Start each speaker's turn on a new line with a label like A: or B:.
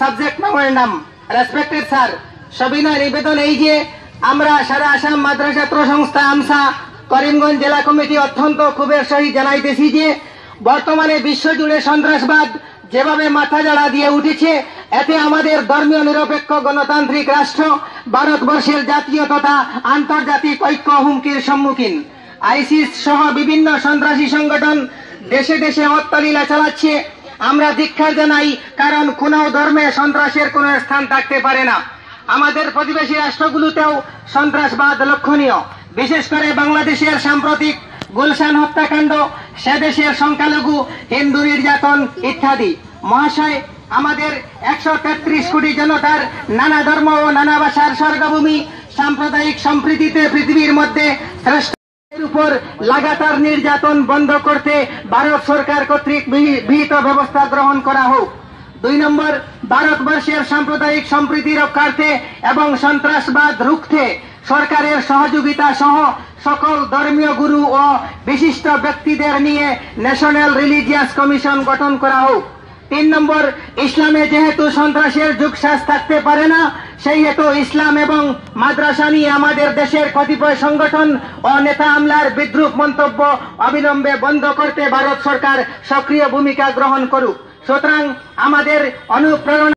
A: Subject memorandum. Respected sir, সবিনয় নিবেদন এই যে আমরা সারা আসাম মাদ্রাসা ছাত্র সংস্থা আমসা করিমগঞ্জ জেলা কমিটি অত্যন্ত ক্ষোভের সহিত জানাইতেছি যে বর্তমানে বিশ্বজুড়ে সন্ত্রাসবাদ যেভাবে মাথাঝাড়া দিয়ে উঠেছে, এতে আমাদের ধর্মীয় নিরপেক্ষ গণতান্ত্রিক রাষ্ট্র ভারতবর্ষের জাতীয় তথা আন্তর্জাতিক ঐক্য হুমকির সম্মুখীন। আইসিস সহ বিভিন্ন সন্ত্রাসী সংগঠন দেশে দেশে হত্যালীলা চালাচ্ছে। আমরা ধিক্কার জানাই, কারণ কোন ধর্মে সন্ত্রাসের কোনো স্থান থাকতে পারে না। আমাদের প্রতিবেশী রাষ্ট্রগুলোতেও সন্ত্রাসবাদ লক্ষণীয়, বিশেষ করে বাংলাদেশের সাম্প্রতিক গুলশান হত্যাকাণ্ড, সে দেশের সংখ্যালঘু হিন্দু নির্যাতন ইত্যাদি। মহাশয়, আমাদের 133 কোটি জনতার নানা ধর্ম ও নানা ভাষার স্বর্গভূমি সাম্প্রদায়িক সম্প্রীতিতে পৃথিবীর মধ্যে শ্রেষ্ঠ উপর লাগাতার নির্যাতন বন্ধ করতে ভারত সরকার কর্তৃক বিহিত ব্যবস্থা গ্রহণ করা হোক। 2 নম্বর, ভারতবর্ষের সাম্প্রদায়িক সম্প্রীতি রক্ষার্থে এবং সন্ত্রাসবাদ রুখতে সরকারের সহযোগিতা সহ সকল ধর্মীয় গুরু ও বিশিষ্ট ব্যক্তিদের নিয়ে ন্যাশনাল রিলিজিয়াস কমিশন গঠন করা হোক। 3 নম্বর, ইসলামে যেহেতু সন্ত্রাসের যুগশ্বাস থাকতে পারে না, সেই হেতু ইসলাম এবং মাদ্রাসা নিয়ে আমাদের দেশের কতিপয় সংগঠন ও নেতা আমলার বিদ্রূপ মন্তব্য অবিলম্বে বন্ধ করতে ভারত সরকার সক্রিয় ভূমিকা গ্রহণ করুক। সুতরাং আমাদের অনুপ্রেরণা